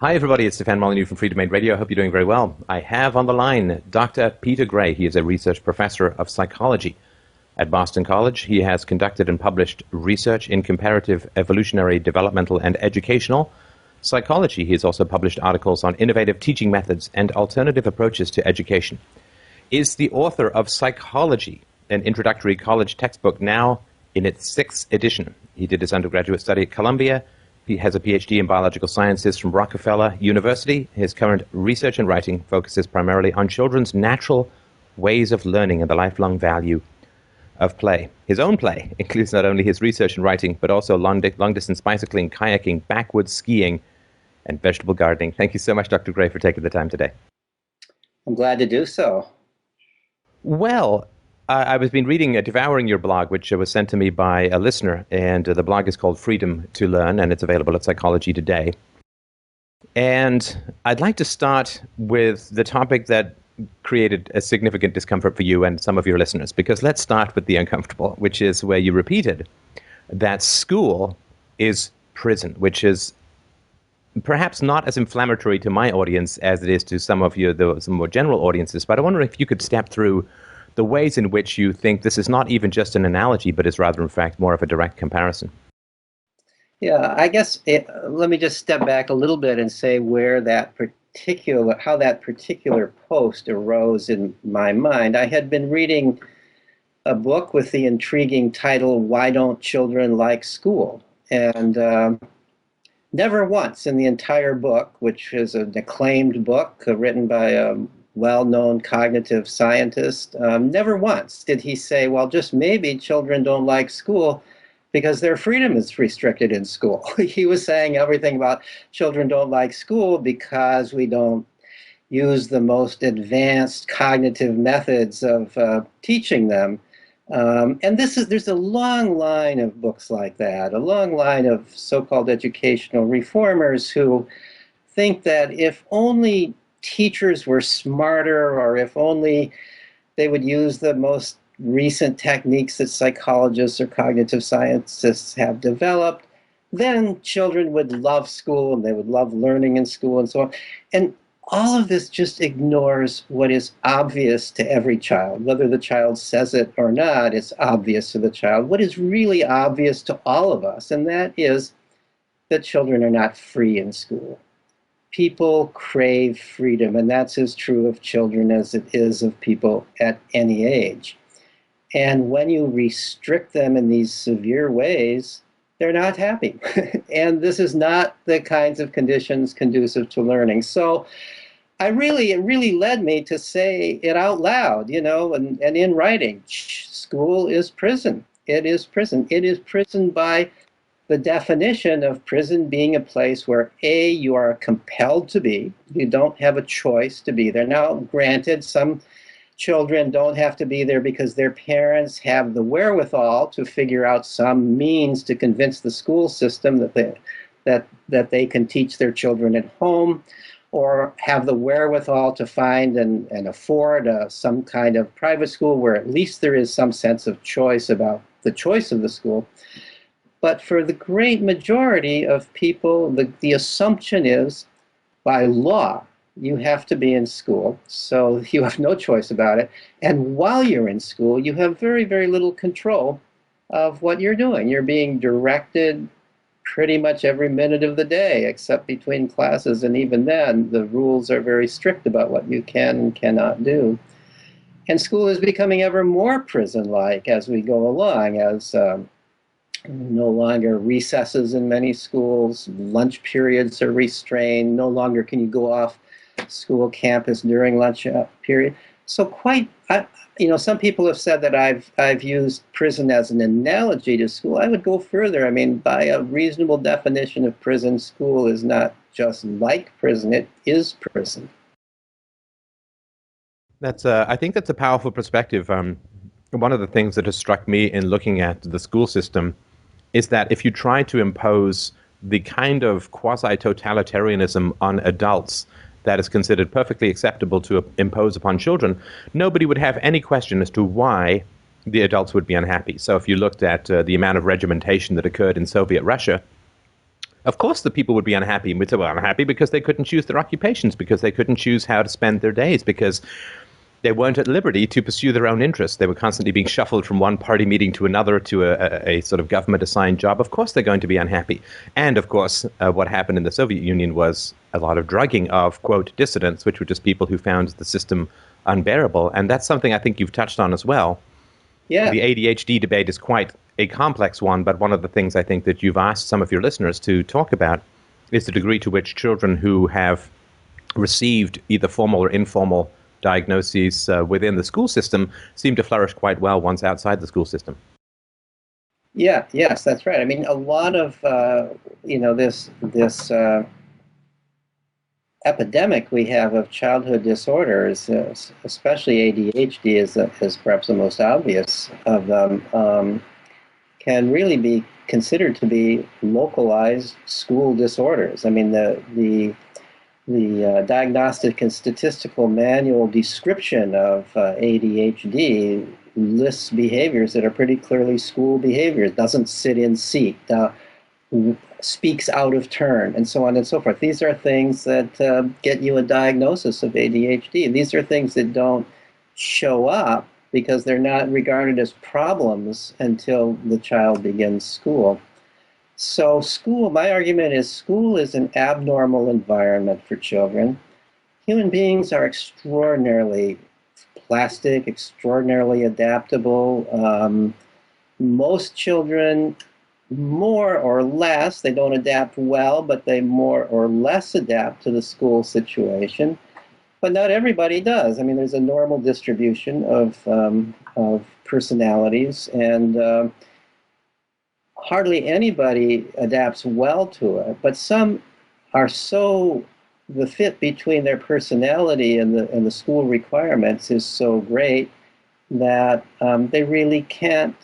Hi, everybody. It's Stefan Molyneux from Freedomain Radio. I hope you're doing very well. I have on the line Dr. Peter Gray. He is a research professor of psychology at Boston College. He has conducted and published research in comparative evolutionary, developmental, and educational psychology. He has also published articles on innovative teaching methods and alternative approaches to education. Is the author of Psychology, an introductory college textbook, now in its 6th edition. He did his undergraduate study at Columbia. He has a PhD in biological sciences from Rockefeller University. His current research and writing focuses primarily on children's natural ways of learning and the lifelong value of play. His own play includes not only his research and writing, but also long-distance bicycling, kayaking, backwoods skiing, and vegetable gardening. Thank you so much, Dr. Gray, for taking the time today. I'm glad to do so. Well, I was devouring your blog, which was sent to me by a listener, and the blog is called Freedom to Learn, and it's available at Psychology Today. And I'd like to start with the topic that created a significant discomfort for you and some of your listeners, because let's start with the uncomfortable, which is where you repeated that school is prison, which is perhaps not as inflammatory to my audience as it is to some of some more general audiences, but I wonder if you could step through the ways in which you think this is not even just an analogy, but is rather, in fact, more of a direct comparison. Yeah, I guess let me just step back a little bit and say how that particular post arose in my mind. I had been reading a book with the intriguing title, Why Don't Children Like School? And never once in the entire book, which is an acclaimed book written by a well-known cognitive scientist, never once did he say, well, just maybe children don't like school because their freedom is restricted in school. He was saying everything about children don't like school because we don't use the most advanced cognitive methods of teaching them. And there's a long line of books like that, a long line of so-called educational reformers who think that if only teachers were smarter, or if only they would use the most recent techniques that psychologists or cognitive scientists have developed, then children would love school and they would love learning in school and so on. And all of this just ignores what is obvious to every child. Whether the child says it or not, it's obvious to the child. What is really obvious to all of us, and that is that children are not free in school. People crave freedom, and that's as true of children as it is of people at any age. And when you restrict them in these severe ways, they're not happy. And this is not the kinds of conditions conducive to learning. So it really led me to say it out loud, and in writing. School is prison. It is prison. It is prison by the definition of prison being a place where, A, you are compelled to be. You don't have a choice to be there. Now, granted, some children don't have to be there because their parents have the wherewithal to figure out some means to convince the school system that they can teach their children at home, or have the wherewithal to find and afford some kind of private school where at least there is some sense of choice about the choice of the school. But for the great majority of people, the assumption is, by law, you have to be in school, so you have no choice about it. And while you're in school, you have very, very little control of what you're doing. You're being directed pretty much every minute of the day, except between classes, and even then, the rules are very strict about what you can and cannot do. And school is becoming ever more prison-like as we go along, as no longer recesses in many schools, lunch periods are restrained, no longer can you go off school campus during lunch period. So some people have said that I've used prison as an analogy to school. I would go further. I mean, by a reasonable definition of prison, school is not just like prison, it is prison. I think that's a powerful perspective. One of the things that has struck me in looking at the school system is that if you try to impose the kind of quasi-totalitarianism on adults that is considered perfectly acceptable to impose upon children, nobody would have any question as to why the adults would be unhappy. So if you looked at the amount of regimentation that occurred in Soviet Russia, Of course, the people would be unhappy. We'd say, well, unhappy because they couldn't choose their occupations, because they couldn't choose how to spend their days, because they weren't at liberty to pursue their own interests. They were constantly being shuffled from one party meeting to another to a sort of government-assigned job. Of course, they're going to be unhappy. And, of course, what happened in the Soviet Union was a lot of drugging of, quote, dissidents, which were just people who found the system unbearable. And that's something I think you've touched on as well. Yeah. The ADHD debate is quite a complex one, but one of the things I think that you've asked some of your listeners to talk about is the degree to which children who have received either formal or informal diagnoses within the school system seem to flourish quite well once outside the school system. Yeah, yes, that's right. I mean, a lot of this epidemic we have of childhood disorders, especially ADHD, is perhaps the most obvious of them. Can really be considered to be localized school disorders. I mean, the Diagnostic and Statistical Manual description of ADHD lists behaviors that are pretty clearly school behaviors. Doesn't sit in seat, speaks out of turn, and so on and so forth. These are things that get you a diagnosis of ADHD. These are things that don't show up because they're not regarded as problems until the child begins school. So my argument is school is an abnormal environment for children. Human beings are extraordinarily plastic, extraordinarily adaptable. Most children, more or less, they don't adapt well, but they more or less adapt to the school situation. But not everybody does. I mean, there's a normal distribution of personalities, and hardly anybody adapts well to it, but some are the fit between their personality and the school requirements is so great that they really can't,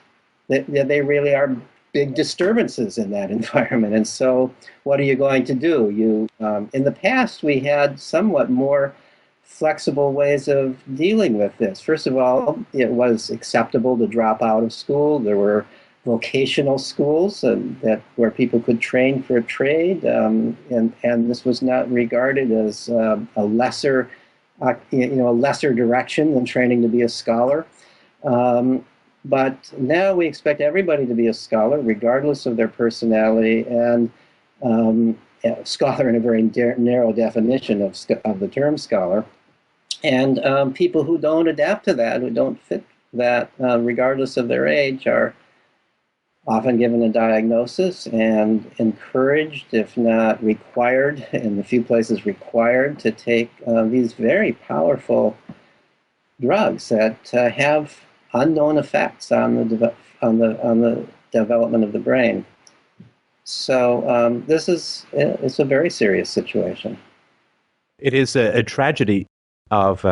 they really are big disturbances in that environment. And so what are you going to do? In the past, we had somewhat more flexible ways of dealing with this. First of all, it was acceptable to drop out of school. There were vocational schools where people could train for a trade, and this was not regarded as a lesser direction than training to be a scholar. But now we expect everybody to be a scholar, regardless of their personality, and scholar in a very narrow definition of the term scholar. And people who don't adapt to that, who don't fit that, regardless of their age, are often given a diagnosis and encouraged, if not required, in a few places required, to take these very powerful drugs that have unknown effects on the development of the brain. So it's a very serious situation. It is a tragedy of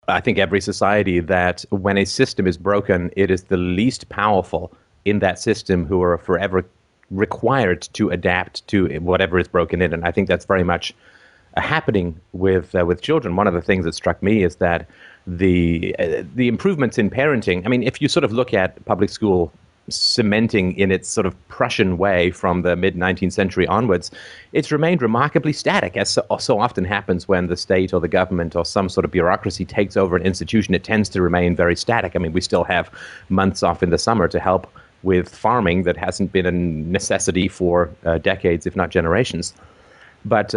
I think every society that when a system is broken, it is the least powerful in that system who are forever required to adapt to whatever is broken in. And I think that's very much happening with children. One of the things that struck me is that the improvements in parenting, I mean, if you sort of look at public school cementing in its sort of Prussian way from the mid-19th century onwards, it's remained remarkably static, as so often happens when the state or the government or some sort of bureaucracy takes over an institution. It tends to remain very static. I mean, we still have months off in the summer to help with farming that hasn't been a necessity for decades, if not generations. But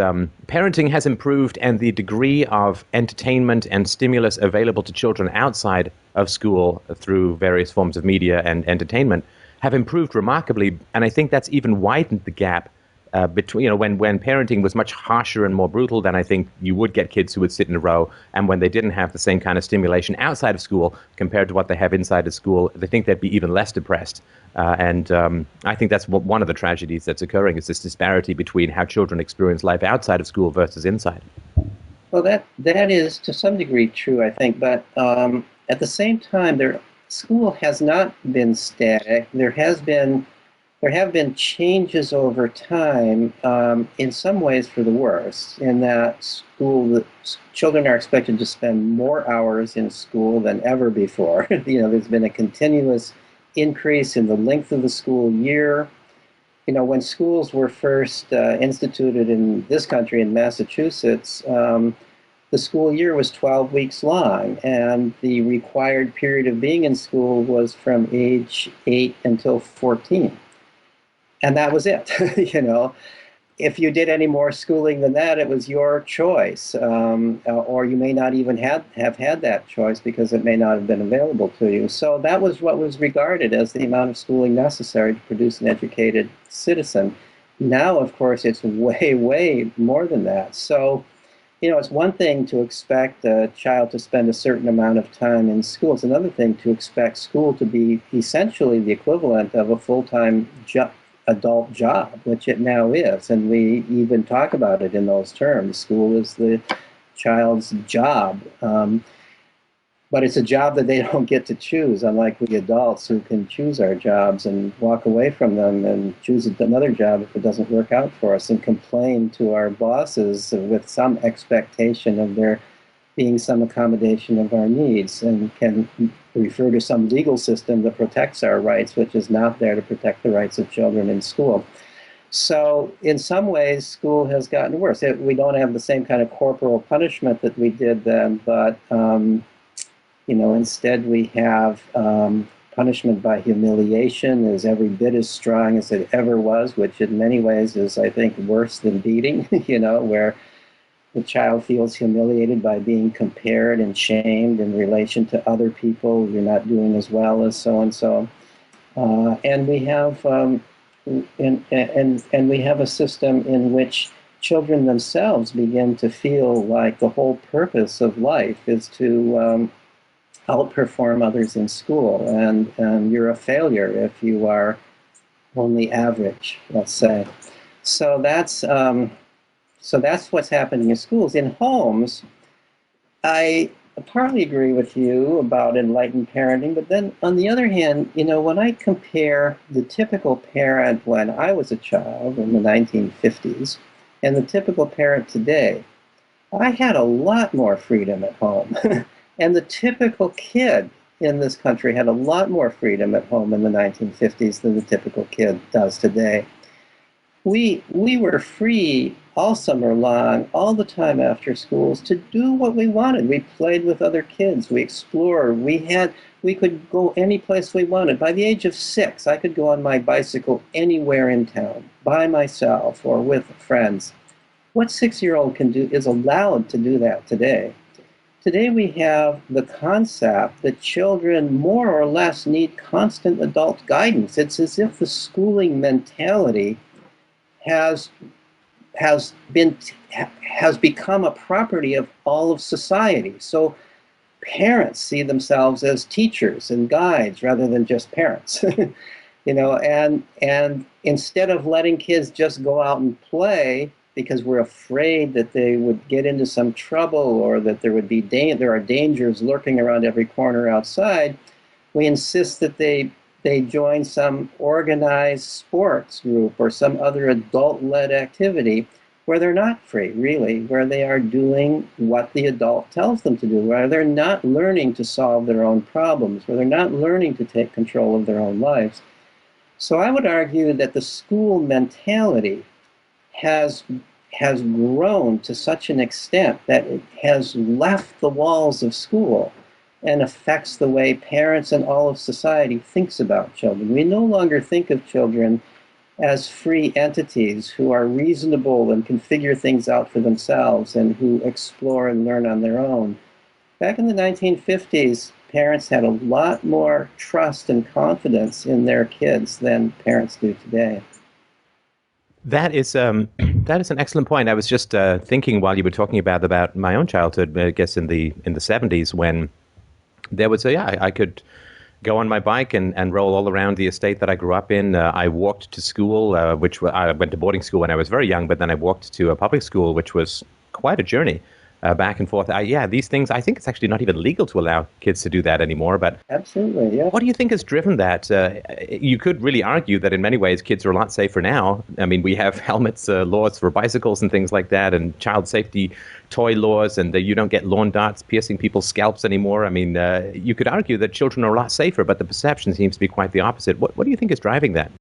parenting has improved, and the degree of entertainment and stimulus available to children outside of school through various forms of media and entertainment have improved remarkably. And I think that's even widened the gap between, when parenting was much harsher and more brutal, then I think you would get kids who would sit in a row. And when they didn't have the same kind of stimulation outside of school compared to what they have inside of school, they think they'd be even less depressed. And I think that's one of the tragedies that's occurring, is this disparity between how children experience life outside of school versus inside. Well, that is to some degree true, I think. But at the same time, school has not been static. There have been changes over time, in some ways for the worse, in that children are expected to spend more hours in school than ever before. There's been a continuous increase in the length of the school year. when schools were first instituted in this country, in Massachusetts, the school year was 12 weeks long, and the required period of being in school was from age 8 until 14. And that was it. If you did any more schooling than that, it was your choice, or you may not even have had that choice because it may not have been available to you. So that was what was regarded as the amount of schooling necessary to produce an educated citizen. Now, of course, it's way, way more than that. So, it's one thing to expect a child to spend a certain amount of time in school. It's another thing to expect school to be essentially the equivalent of a full-time adult job, which it now is. And we even talk about it in those terms. School is the child's job. But it's a job that they don't get to choose, unlike we adults who can choose our jobs and walk away from them and choose another job if it doesn't work out for us and complain to our bosses with some expectation of there being some accommodation of our needs, and can refer to some legal system that protects our rights, which is not there to protect the rights of children in school. So in some ways, school has gotten worse. We don't have the same kind of corporal punishment that we did then, but instead we have punishment by humiliation is every bit as strong as it ever was, which in many ways is, I think, worse than beating, where the child feels humiliated by being compared and shamed in relation to other people. You're not doing as well as so-and-so. And we have and we have a system in which children themselves begin to feel like the whole purpose of life is to outperform others in school, and you're a failure if you are only average, let's say. So that's what's happening in schools. In homes, I partly agree with you about enlightened parenting, but then on the other hand, when I compare the typical parent when I was a child in the 1950s and the typical parent today, I had a lot more freedom at home. And the typical kid in this country had a lot more freedom at home in the 1950s than the typical kid does today. We were free all summer long, all the time after schools, to do what we wanted. We played with other kids. We explored. We could go any place we wanted. By the age of 6, I could go on my bicycle anywhere in town, by myself or with friends. What 6-year-old can do is allowed to do that today. Today we have the concept that children more or less need constant adult guidance. It's as if the schooling mentality has become a property of all of society. So parents see themselves as teachers and guides rather than just parents. And instead of letting kids just go out and play, because we're afraid that they would get into some trouble or that there are dangers lurking around every corner outside, we insist that they join some organized sports group or some other adult-led activity where they're not free, really, where they are doing what the adult tells them to do, where they're not learning to solve their own problems, where they're not learning to take control of their own lives. So I would argue that the school mentality has grown to such an extent that it has left the walls of school and affects the way parents and all of society thinks about children. We no longer think of children as free entities who are reasonable and can figure things out for themselves and who explore and learn on their own. Back in the 1950s, parents had a lot more trust and confidence in their kids than parents do today. That is an excellent point. I was just thinking while you were talking about my own childhood, I guess in the 70s, when there was I could go on my bike and roll all around the estate that I grew up in. I walked to school, I went to boarding school when I was very young, but then I walked to a public school, which was quite a journey. Back and forth. These things, I think it's actually not even legal to allow kids to do that anymore. But absolutely, yeah. What do you think has driven that? You could really argue that in many ways kids are a lot safer now. I mean, we have helmets laws for bicycles and things like that, and child safety toy laws, and you don't get lawn darts piercing people's scalps anymore. I mean, you could argue that children are a lot safer, but the perception seems to be quite the opposite. What do you think is driving that?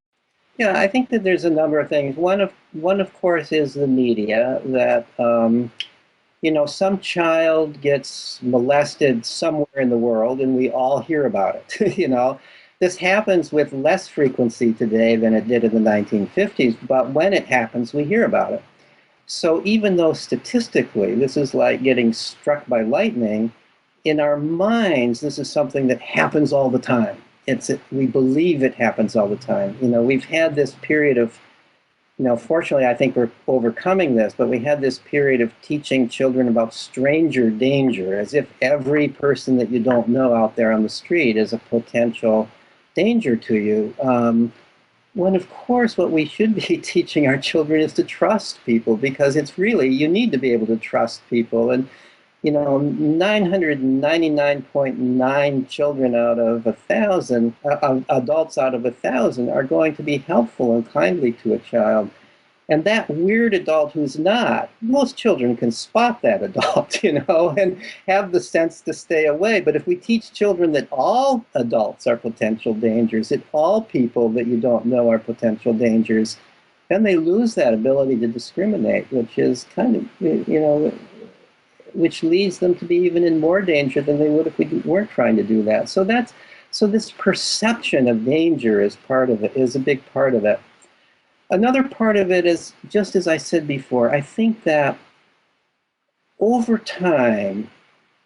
Yeah, I think that there's a number of things. One of course is the media that some child gets molested somewhere in the world and we all hear about it. This happens with less frequency today than it did in the 1950s, but when it happens, we hear about it. So even though statistically this is like getting struck by lightning, in our minds, this is something that happens all the time. We believe it happens all the time. We've had this period of, fortunately, I think we're overcoming this, but we had this period of teaching children about stranger danger, as if every person that you don't know out there on the street is a potential danger to you. When, of course, what we should be teaching our children is to trust people, because you need to be able to trust people. And 999.9 children out of 1,000, adults out of 1,000 are going to be helpful and kindly to a child. And that weird adult who's not, most children can spot that adult, and have the sense to stay away. But if we teach children that all adults are potential dangers, that all people that you don't know are potential dangers, then they lose that ability to discriminate, which is kind of, which leads them to be even in more danger than they would if we weren't trying to do that. So this perception of danger is a big part of it. Another part of it is, just as I said before, I think that over time,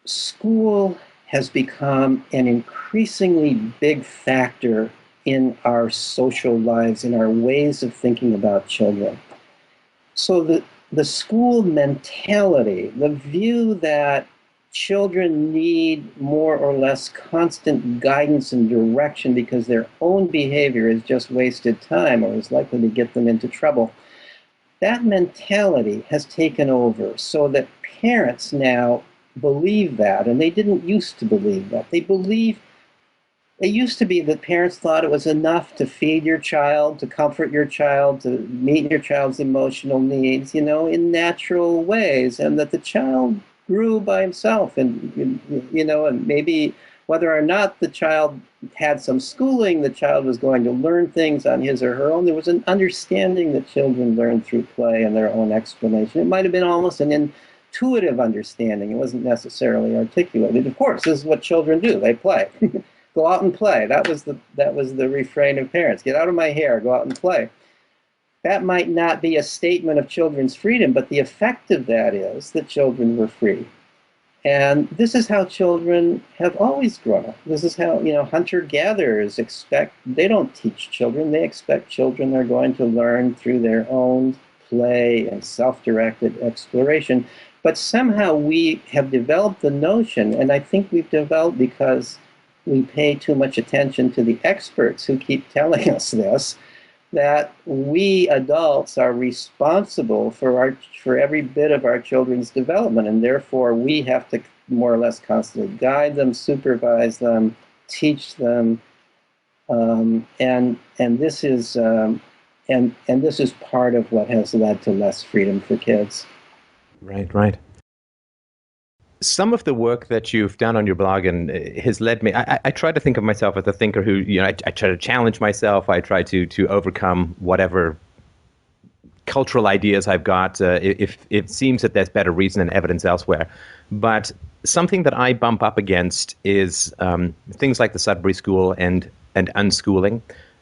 school has become an increasingly big factor in our social lives, in our ways of thinking about children. So the school mentality, the view that children need more or less constant guidance and direction because their own behavior is just wasted time or is likely to get them into trouble, that mentality has taken over, so that parents now believe that, and they didn't used to believe that. It used to be that parents thought it was enough to feed your child, to comfort your child, to meet your child's emotional needs, in natural ways, and that the child grew by himself. And, and maybe whether or not the child had some schooling, the child was going to learn things on his or her own. There was an understanding that children learn through play and their own explanation. It might have been almost an intuitive understanding. It wasn't necessarily articulated. Of course, this is what children do. They play. Go out and play. That was the refrain of parents. Get out of my hair, go out and play. That might not be a statement of children's freedom, but the effect of that is that children were free. And this is how children have always grown up. This is how, hunter-gatherers they don't teach children, they expect children are going to learn through their own play and self-directed exploration. But somehow we have developed the notion, and I think we've developed because we pay too much attention to the experts who keep telling us this, that we adults are responsible for every bit of our children's development, and therefore we have to more or less constantly guide them, supervise them, teach them, and this is part of what has led to less freedom for kids. Right. Some of the work that you've done on your blog and has led me, I try to think of myself as a thinker who, I try to challenge myself. I try to overcome whatever cultural ideas I've got, if it seems that there's better reason and evidence elsewhere. But something that I bump up against is things like the Sudbury School and unschooling.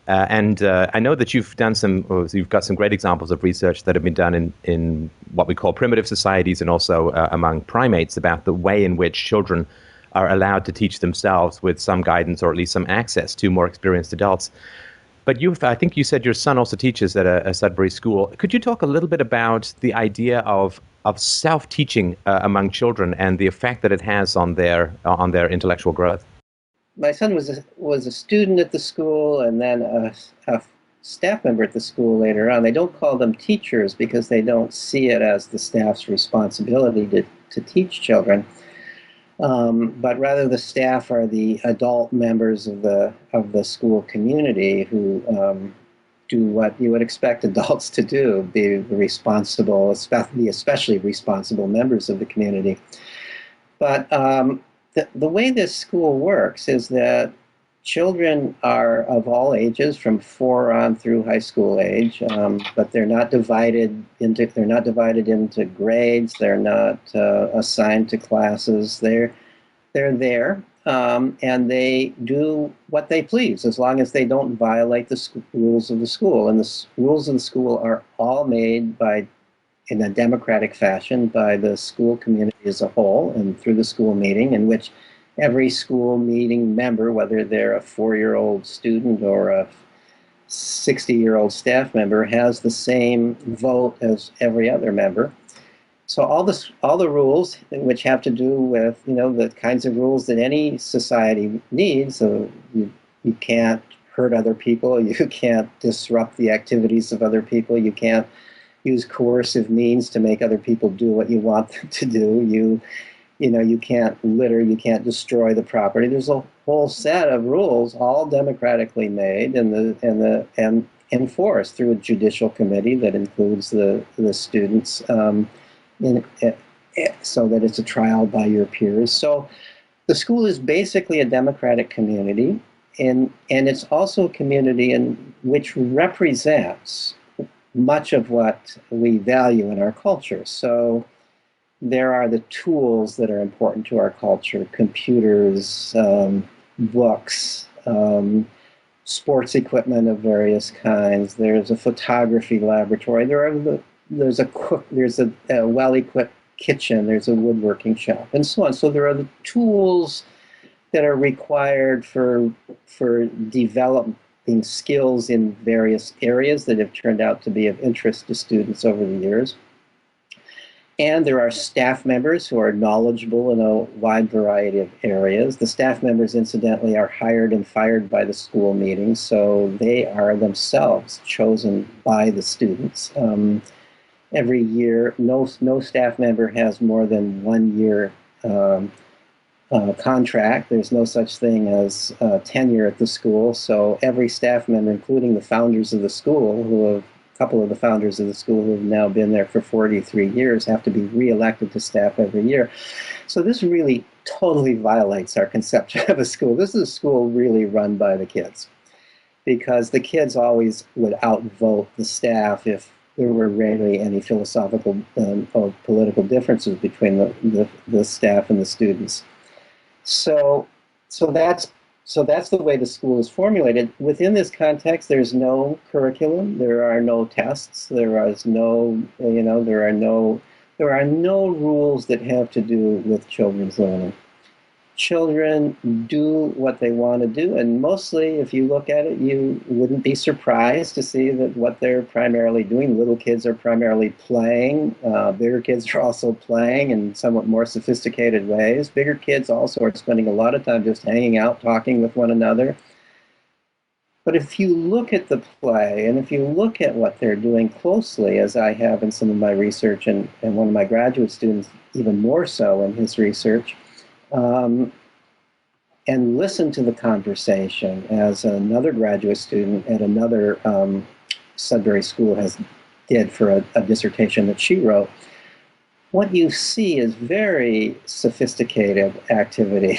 I know that you've got some great examples of research that have been done in what we call primitive societies and also among primates about the way in which children are allowed to teach themselves with some guidance or at least some access to more experienced adults. But I think you said your son also teaches at a Sudbury school. Could you talk a little bit about the idea of self-teaching among children and the effect that it has on their intellectual growth? My son was a student at the school and then a staff member at the school later on. They don't call them teachers because they don't see it as the staff's responsibility to teach children. But rather the staff are the adult members of the school community who do what you would expect adults to do, be responsible, especially responsible members of the community. But the way this school works is that children are of all ages, from 4 on through high school age, but they're not divided into grades. They're not assigned to classes. They're there, and they do what they please as long as they don't violate the rules of the school. And the rules of the school are all made in a democratic fashion by the school community as a whole and through the school meeting, in which every school meeting member, whether they're a 4-year-old student or a 60-year-old staff member, has the same vote as every other member. So all the rules, which have to do with, the kinds of rules that any society needs. So you can't hurt other people, you can't disrupt the activities of other people, you can't use coercive means to make other people do what you want them to do. You can't litter, you can't destroy the property. There's a whole set of rules, all democratically made and enforced through a judicial committee that includes the students, so that it's a trial by your peers. So the school is basically a democratic community, and it's also a community in which represents much of what we value in our culture. So there are the tools that are important to our culture: computers, books, sports equipment of various kinds. There's a photography laboratory. There's a well-equipped kitchen. There's a woodworking shop, and so on. So there are the tools that are required for developing skills in various areas that have turned out to be of interest to students over the years. And there are staff members who are knowledgeable in a wide variety of areas. The staff members, incidentally, are hired and fired by the school meetings, so they are themselves chosen by the students. Every year, no staff member has more than 1 year contract. There's no such thing as tenure at the school, so every staff member, including the founders of the school, a couple of the founders of the school who have now been there for 43 years, have to be reelected to staff every year. So this really totally violates our conception of a school. This is a school really run by the kids, because the kids always would outvote the staff if there were rarely any philosophical or political differences between the staff and the students. So that's the way the school is formulated. Within this context, there's no curriculum. There are no tests. There are no rules that have to do with children's learning. Children do what they want to do, and mostly, if you look at it, you wouldn't be surprised to see that what they're primarily doing. Little kids are primarily playing. Bigger kids are also playing in somewhat more sophisticated ways. Bigger kids also are spending a lot of time just hanging out, talking with one another. But if you look at the play, and if you look at what they're doing closely, as I have in some of my research, and one of my graduate students even more so in his research, and listen to the conversation, as another graduate student at another Sudbury school did for a dissertation that she wrote, what you see is very sophisticated activity.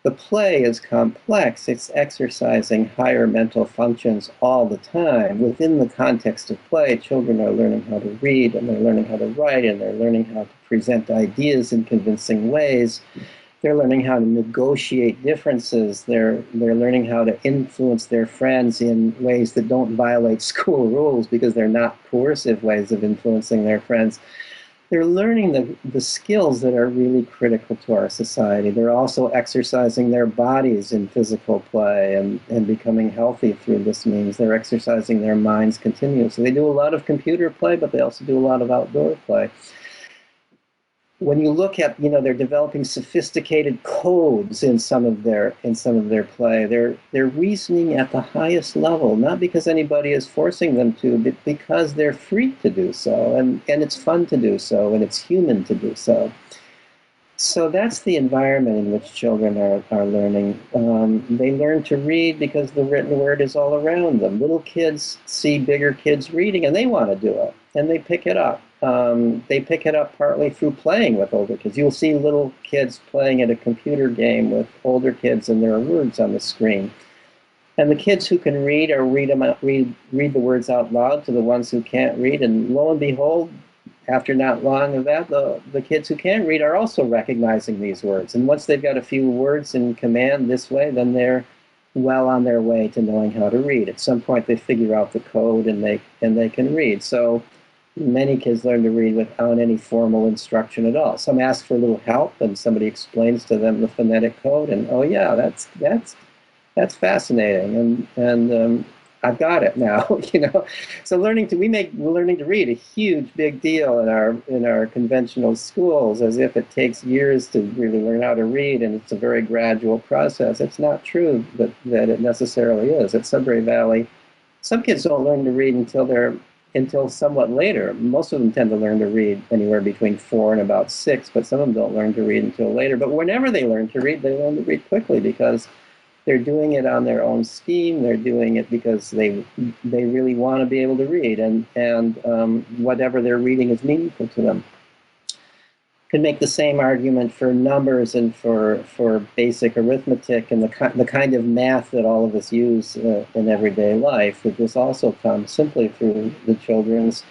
The play is complex. It's exercising higher mental functions all the time. Within the context of play, children are learning how to read, and they're learning how to write, and they're learning how to present ideas in convincing ways. They're learning how to negotiate differences. They're learning how to influence their friends in ways that don't violate school rules, because they're not coercive ways of influencing their friends. They're learning the skills that are really critical to our society. They're also exercising their bodies in physical play and becoming healthy through this means. They're exercising their minds continuously. They do a lot of computer play, but they also do a lot of outdoor play. When you look at, they're developing sophisticated codes in some of their play. They're reasoning at the highest level, not because anybody is forcing them to, but because they're free to do so, and it's fun to do so, and it's human to do so. So that's the environment in which children are learning. They learn to read because the written word is all around them. Little kids see bigger kids reading, and they want to do it, and they pick it up. they pick it up partly through playing with older kids. You'll see little kids playing at a computer game with older kids, and there are words on the screen. And the kids who can read or read the words out loud to the ones who can't read. And lo and behold, after not long of that, the kids who can't read are also recognizing these words. And once they've got a few words in command this way, then they're well on their way to knowing how to read. At some point, they figure out the code and they can read. So many kids learn to read without any formal instruction at all. Some ask for a little help, and somebody explains to them the phonetic code, and oh yeah, that's fascinating, and I've got it now, you know. So learning to read a huge big deal in our conventional schools, as if it takes years to really learn how to read, and it's a very gradual process. It's not true that it necessarily is. At Sudbury Valley, some kids don't learn to read until somewhat later. Most of them tend to learn to read anywhere between 4 and about 6, but some of them don't learn to read until later. But whenever they learn to read, they learn to read quickly because they're doing it on their own steam. They're doing it because they really want to be able to read, and whatever they're reading is meaningful to them. Can make the same argument for numbers and for basic arithmetic and the kind of math that all of us use in everyday life. That this also comes simply through the children's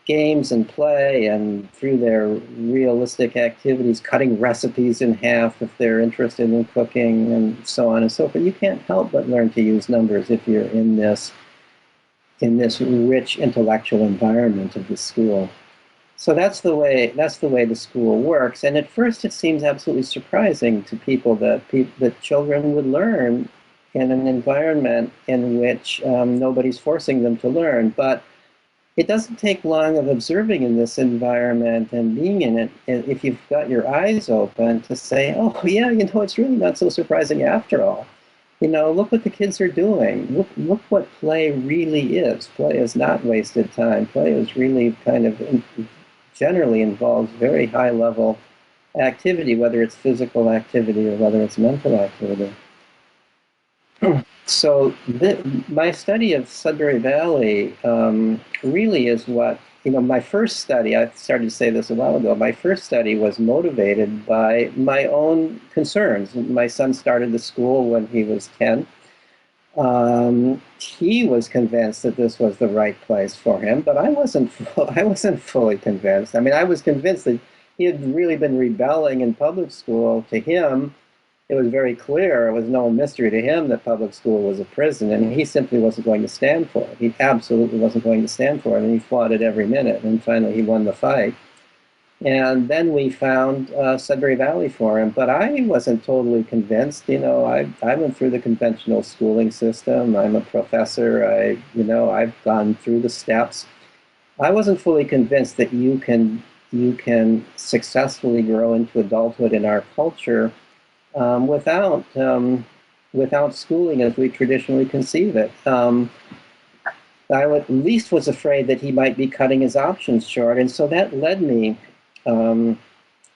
games and play, and through their realistic activities, cutting recipes in half if they're interested in cooking, and so on and so forth. You can't help but learn to use numbers if you're in this rich intellectual environment of the school. So that's the way the school works. And at first, it seems absolutely surprising to people that children would learn in an environment in which nobody's forcing them to learn. But it doesn't take long of observing in this environment and being in it, if you've got your eyes open, to say, oh yeah, you know, it's really not so surprising after all. You know, look what the kids are doing. Look what play really is. Play is not wasted time. Play is really generally involves very high-level activity, whether it's physical activity or whether it's mental activity. So my study of Sudbury Valley really is what, you know, my first study, I started to say this a while ago, my first study was motivated by my own concerns. My son started the school when he was 10. He was convinced that this was the right place for him, but I wasn't fully convinced. I mean, I was convinced that he had really been rebelling in public school. To him, it was very clear, it was no mystery to him that public school was a prison, and he simply wasn't going to stand for it. He absolutely wasn't going to stand for it, and he fought it every minute, and finally he won the fight. And then we found Sudbury Valley for him, but I wasn't totally convinced. You know, I went through the conventional schooling system. I'm a professor. I've gone through the steps. I wasn't fully convinced that you can successfully grow into adulthood in our culture without schooling as we traditionally conceive it. I at least was afraid that he might be cutting his options short, and so that led me,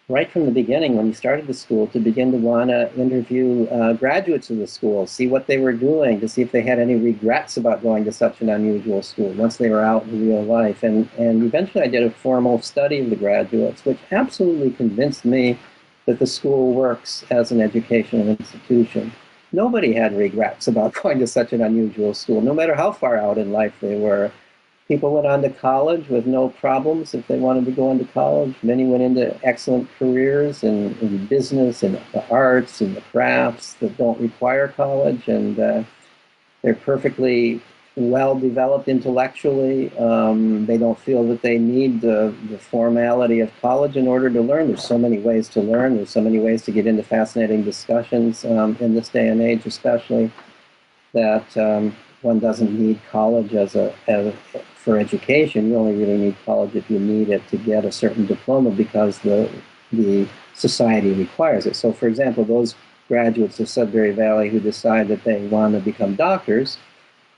right from the beginning, when we started the school, to begin to want to interview graduates of the school, see what they were doing, to see if they had any regrets about going to such an unusual school once they were out in real life. And eventually I did a formal study of the graduates, which absolutely convinced me that the school works as an educational institution. Nobody had regrets about going to such an unusual school, no matter how far out in life they were. People went on to college with no problems if they wanted to go into college. Many went into excellent careers in business, in the arts, in the crafts that don't require college, and they're perfectly well developed intellectually. They don't feel that they need the formality of college in order to learn. There's so many ways to learn. There's so many ways to get into fascinating discussions in this day and age, especially, that one doesn't need college for education. You only really need college if you need it to get a certain diploma because the society requires it. So, for example, those graduates of Sudbury Valley who decide that they want to become doctors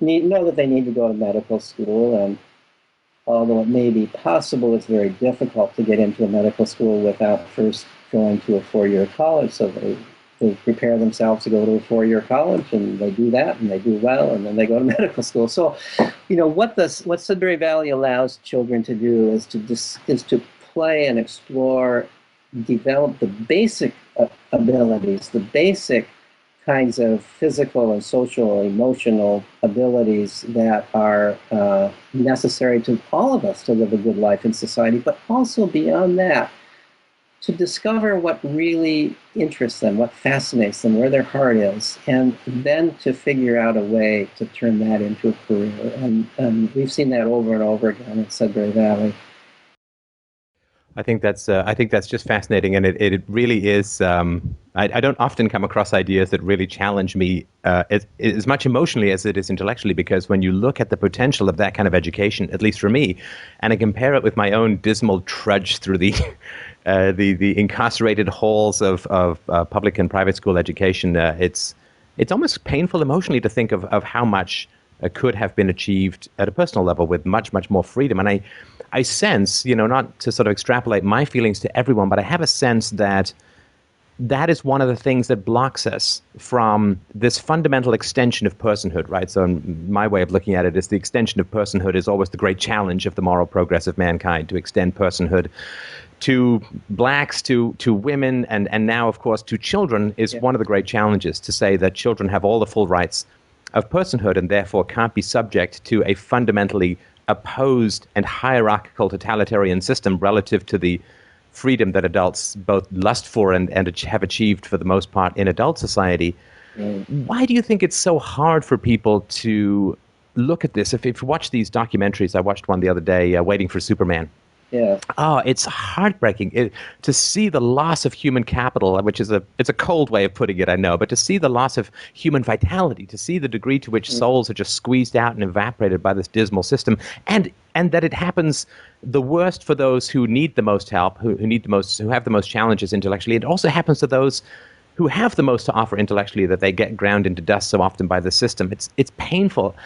know that they need to go to medical school, and although it may be possible, it's very difficult to get into a medical school without first going to a 4-year college, so to prepare themselves to go to a 4-year college, and they do that, and they do well, and then they go to medical school. So, what Sudbury Valley allows children to do is to play and explore, develop the basic abilities, the basic kinds of physical and social, emotional abilities that are necessary to all of us to live a good life in society, but also beyond that, to discover what really interests them, what fascinates them, where their heart is, and then to figure out a way to turn that into a career. And we've seen that over and over again in Sudbury Valley. I think that's just fascinating, and it really is. I don't often come across ideas that really challenge me as much emotionally as it is intellectually, because when you look at the potential of that kind of education, at least for me, and I compare it with my own dismal trudge through the the incarcerated halls of public and private school education, it's almost painful emotionally to think of how much could have been achieved at a personal level with much, much more freedom. And I sense, not to sort of extrapolate my feelings to everyone, but I have a sense that is one of the things that blocks us from this fundamental extension of personhood, right? So my way of looking at it is the extension of personhood is always the great challenge of the moral progress of mankind, to extend personhood to blacks, to women, and now, of course, to children is one of the great challenges, to say that children have all the full rights of personhood and therefore can't be subject to a fundamentally opposed and hierarchical totalitarian system relative to the freedom that adults both lust for and have achieved for the most part in adult society. Why do you think it's so hard for people to look at this? If you watch these documentaries, I watched one the other day, Waiting for Superman. Yeah. Oh, it's heartbreaking to see the loss of human capital, which is it's a cold way of putting it, I know, but to see the loss of human vitality, to see the degree to which souls are just squeezed out and evaporated by this dismal system, and that it happens the worst for those who need the most help, who have the most challenges intellectually. It also happens to those who have the most to offer intellectually, that they get ground into dust so often by the system. It's painful.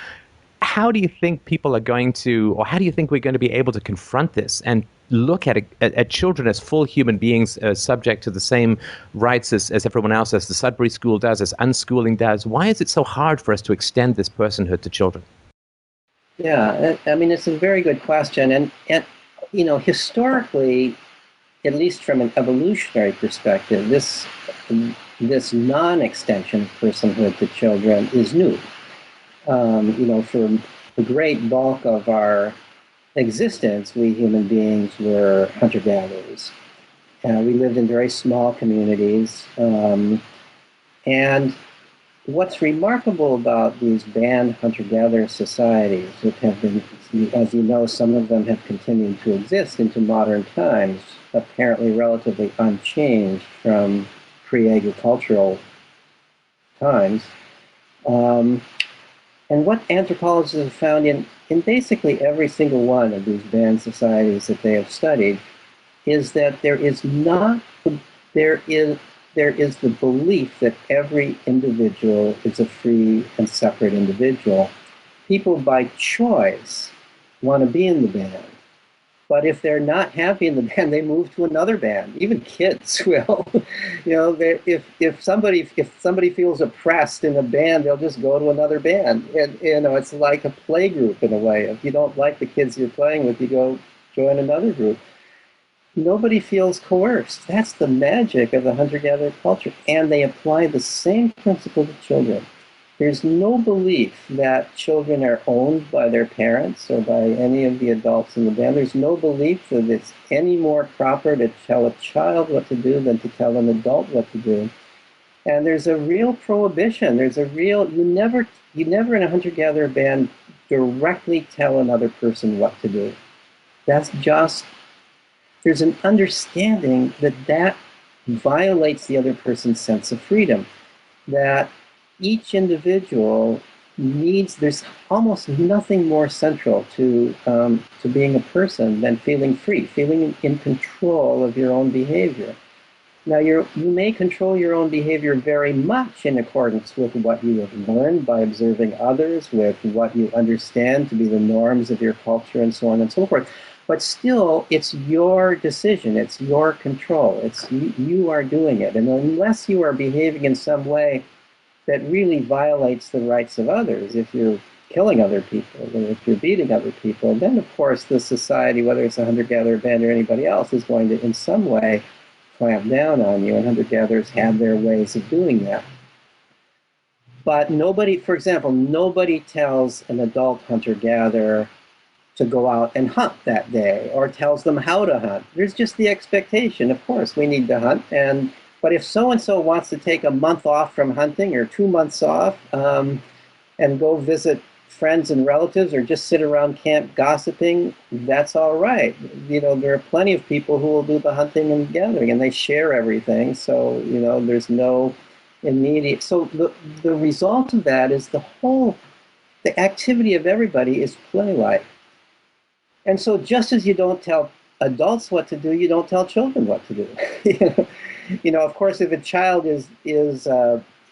How do you think people are going to, or how do you think we're going to be able to confront this and look at children as full human beings, subject to the same rights as everyone else, as the Sudbury School does, as unschooling does? Why is it so hard for us to extend this personhood to children? Yeah, I mean, it's a very good question. And historically, at least from an evolutionary perspective, this non-extension of personhood to children is new. For the great bulk of our existence, we human beings were hunter-gatherers. We lived in very small communities. And what's remarkable about these band hunter-gatherer societies, that have been, as you know, some of them have continued to exist into modern times, apparently relatively unchanged from pre-agricultural times. And what anthropologists have found in basically every single one of these band societies that they have studied is that there is the belief that every individual is a free and separate individual. People by choice want to be in the band. But if they're not happy in the band, they move to another band. Even kids will. If somebody feels oppressed in a band, they'll just go to another band. And it's like a play group in a way. If you don't like the kids you're playing with, you go join another group. Nobody feels coerced. That's the magic of the hunter-gatherer culture. And they apply the same principle to children. There's no belief that children are owned by their parents or by any of the adults in the band. There's no belief that it's any more proper to tell a child what to do than to tell an adult what to do. And there's a real prohibition. You never in a hunter-gatherer band directly tell another person what to do. There's an understanding that violates the other person's sense of freedom, that each individual there's almost nothing more central to being a person than feeling free, feeling in control of your own behavior. Now, you may control your own behavior very much in accordance with what you have learned by observing others, with what you understand to be the norms of your culture, and so on and so forth. But still, it's your decision, it's your control, it's you are doing it. And unless you are behaving in some way that really violates the rights of others, if you're killing other people, or if you're beating other people, then of course the society, whether it's a hunter-gatherer band or anybody else, is going to in some way clamp down on you, and hunter-gatherers have their ways of doing that. But nobody, for example, nobody tells an adult hunter-gatherer to go out and hunt that day, or tells them how to hunt. There's just the expectation, of course, we need to hunt, but if so-and-so wants to take a month off from hunting, or 2 months off, and go visit friends and relatives, or just sit around camp gossiping, that's all right. You know, there are plenty of people who will do the hunting and gathering, and they share everything, so, you know, there's no immediate... So the result of that is the activity of everybody is play-like. And so just as you don't tell adults what to do, you don't tell children what to do. You know, of course, if a child is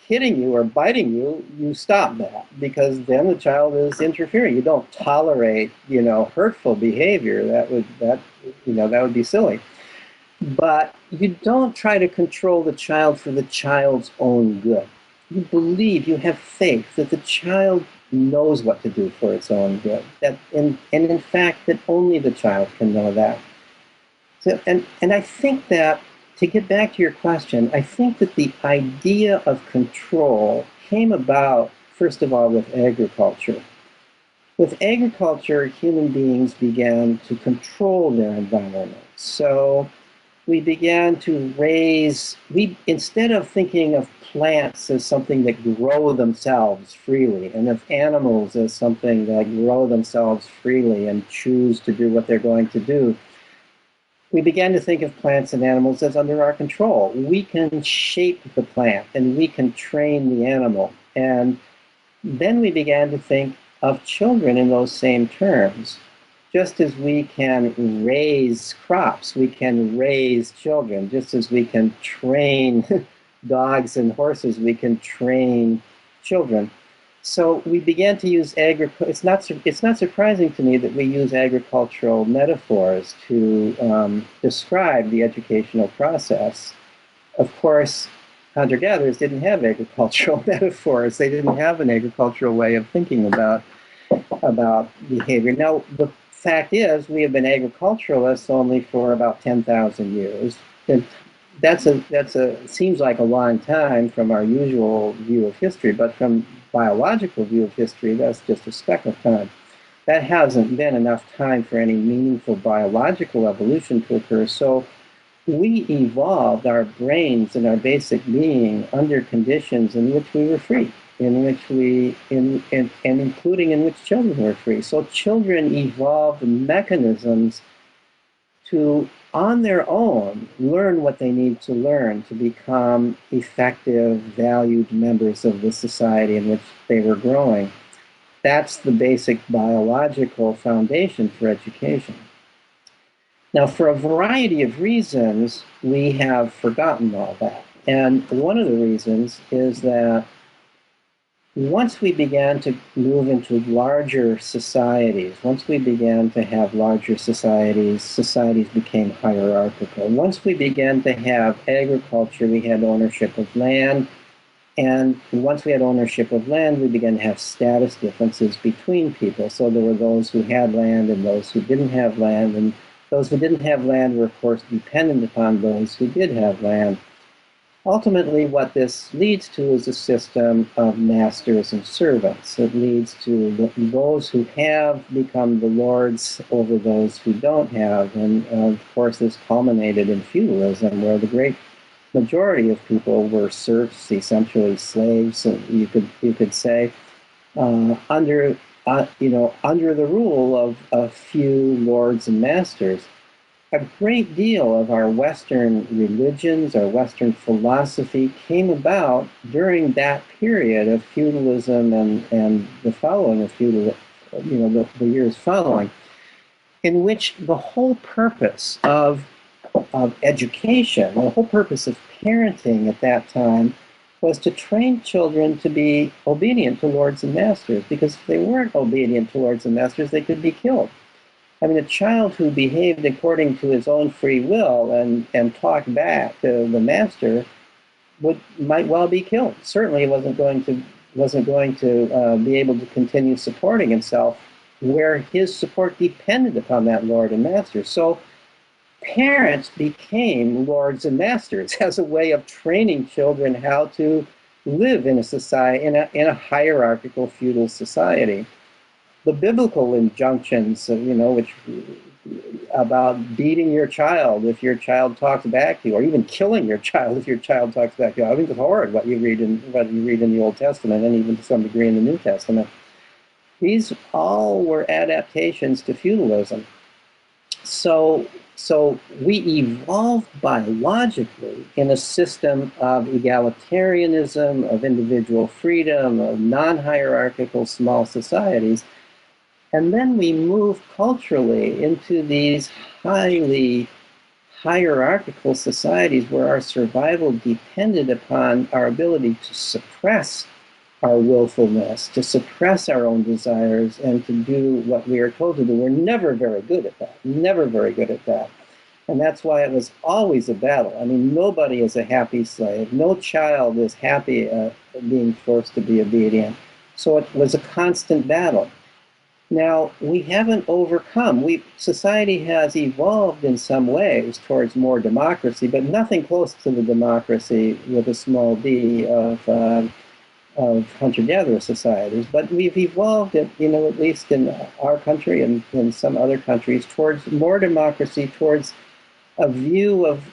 hitting you or biting you, you stop that, because then the child is interfering. You don't tolerate, you know, hurtful behavior. That would be silly. But you don't try to control the child for the child's own good. You believe, you have faith that the child knows what to do for its own good. And in fact, that only the child can know that. So, and I think that, to get back to your question, I think that the idea of control came about, first of all, with agriculture. With agriculture, human beings began to control their environment. So we began to instead of thinking of plants as something that grow themselves freely, and of animals as something that grow themselves freely and choose to do what they're going to do, we began to think of plants and animals as under our control. We can shape the plant, and we can train the animal. And then we began to think of children in those same terms. Just as we can raise crops, we can raise children. Just as we can train dogs and horses, we can train children. So we began to use it's not surprising to me that we use agricultural metaphors to describe the educational process. Of course, hunter-gatherers didn't have agricultural metaphors. They didn't have an agricultural way of thinking about behavior. Now, the fact is, we have been agriculturalists only for about 10,000 years. And that's seems like a long time from our usual view of history, but from biological view of history, that's just a speck of time. That hasn't been enough time for any meaningful biological evolution to occur. So we evolved our brains and our basic being under conditions in which we were free, including in which children were free. So children evolved mechanisms to, on their own, learn what they need to learn to become effective, valued members of the society in which they were growing. That's the basic biological foundation for education. Now, for a variety of reasons, we have forgotten all that. And one of the reasons is that once we began to move into larger societies, once we began to have larger societies, societies became hierarchical. Once we began to have agriculture, we had ownership of land. And once we had ownership of land, we began to have status differences between people. So there were those who had land and those who didn't have land. And those who didn't have land were, of course, dependent upon those who did have land. Ultimately, what this leads to is a system of masters and servants. It leads to those who have become the lords over those who don't have. And of course, this culminated in feudalism, where the great majority of people were serfs, essentially slaves, you could say, under the rule of a few lords and masters. A great deal of our Western religions, our Western philosophy came about during that period of feudalism and the following of feudalism, the years following, in which the whole purpose of education, the whole purpose of parenting at that time was to train children to be obedient to lords and masters, because if they weren't obedient to lords and masters, they could be killed. I mean, a child who behaved according to his own free will and talked back to the master might well be killed. Certainly, he wasn't going to be able to continue supporting himself where his support depended upon that lord and master. So parents became lords and masters as a way of training children how to live in a society, in a hierarchical feudal society. The biblical injunctions, which about beating your child if your child talks back to you, or even killing your child if your child talks back to you. I think it's horrid what you read in the Old Testament, and even to some degree in the New Testament. These all were adaptations to feudalism. So we evolved biologically in a system of egalitarianism, of individual freedom, of non-hierarchical small societies. And then we move culturally into these highly hierarchical societies where our survival depended upon our ability to suppress our willfulness, to suppress our own desires, and to do what we are told to do. We're never very good at that, never very good at that. And that's why it was always a battle. I mean, nobody is a happy slave. No child is happy being forced to be obedient. So it was a constant battle. Now, we haven't overcome. Society has evolved in some ways towards more democracy, but nothing close to the democracy with a small d of hunter-gatherer societies. But we've evolved, at least in our country and in some other countries, towards more democracy, towards a view of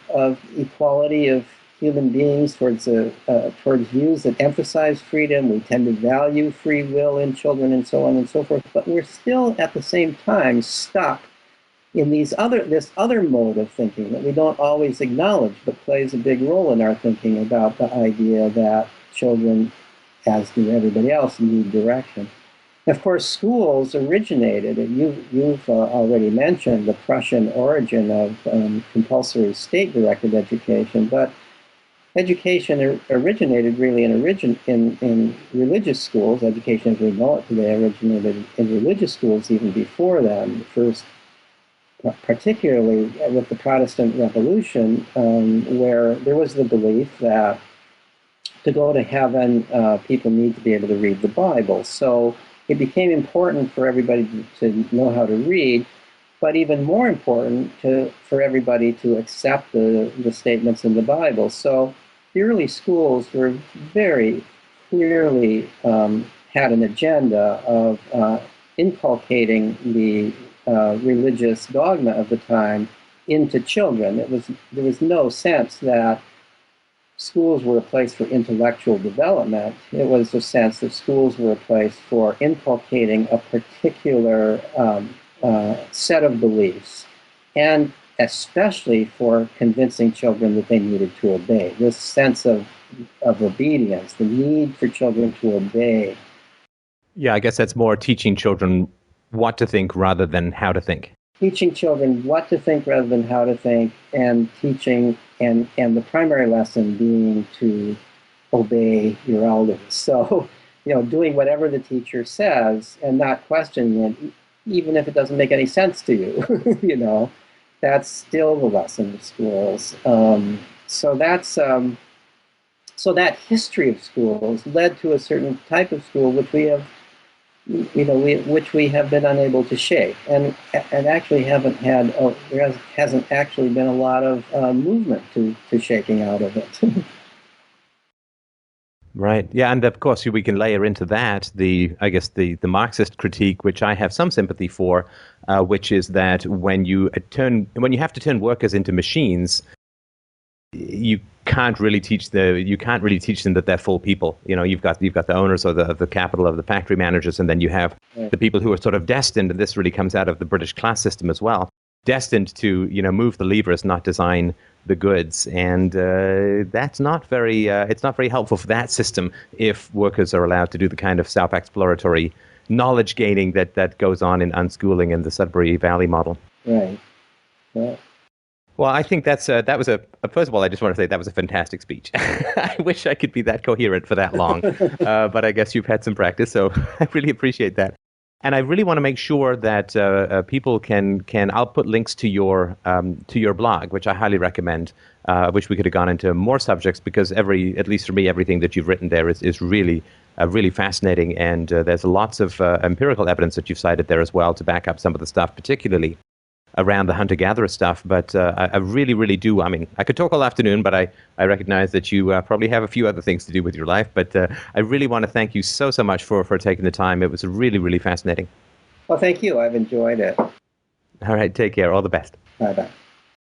equality of human beings, towards views that emphasize freedom. We tend to value free will in children and so on and so forth. But we're still at the same time stuck in this other mode of thinking that we don't always acknowledge, but plays a big role in our thinking about the idea that children, as do everybody else, need direction. Of course, schools originated, and you've already mentioned the Prussian origin of compulsory state-directed education, but education originated really in religious schools. Education as we know it today originated in religious schools even before then. First, particularly with the Protestant Revolution, where there was the belief that to go to heaven, people need to be able to read the Bible. So it became important for everybody to know how to read, but even more important for everybody to accept the statements in the Bible. So the early schools were very clearly had an agenda of inculcating the religious dogma of the time into children. There was no sense that schools were a place for intellectual development. It was a sense that schools were a place for inculcating a particular set of beliefs, and especially for convincing children that they needed to obey. This sense of obedience, the need for children to obey. Yeah, I guess that's more teaching children what to think rather than how to think. Teaching children what to think rather than how to think, and teaching, and the primary lesson being to obey your elders. So, doing whatever the teacher says and not questioning it, even if it doesn't make any sense to you, that's still the lesson of schools. So that history of schools led to a certain type of school which we have, which we have been unable to shake, and actually there hasn't actually been a lot of movement to shaking out of it. Right. Yeah, and of course we can layer into that the Marxist critique, which I have some sympathy for, which is that when you have to turn workers into machines, you can't really teach them that they're full people. You've got the owners of the capital, of the factory managers, and then you have the people who are sort of destined, and this really comes out of the British class system as well, destined to move the levers, not design the goods, and that's not very helpful for that system if workers are allowed to do the kind of self-exploratory knowledge gaining that goes on in unschooling in the Sudbury Valley model. Right. Yeah. Well, I think first of all, I just want to say that was a fantastic speech. I wish I could be that coherent for that long, but I guess you've had some practice, so I really appreciate that. And I really want to make sure that people can. I'll put links to your blog, which I highly recommend. I wish we could have gone into more subjects because at least for me, everything that you've written there is really really fascinating. And there's lots of empirical evidence that you've cited there as well to back up some of the stuff, particularly around the hunter-gatherer stuff. But I really, really do. I mean, I could talk all afternoon, but I recognize that you probably have a few other things to do with your life. But I really want to thank you so much for taking the time. It was really, really fascinating. Well, thank you. I've enjoyed it. All right. Take care. All the best. Bye-bye.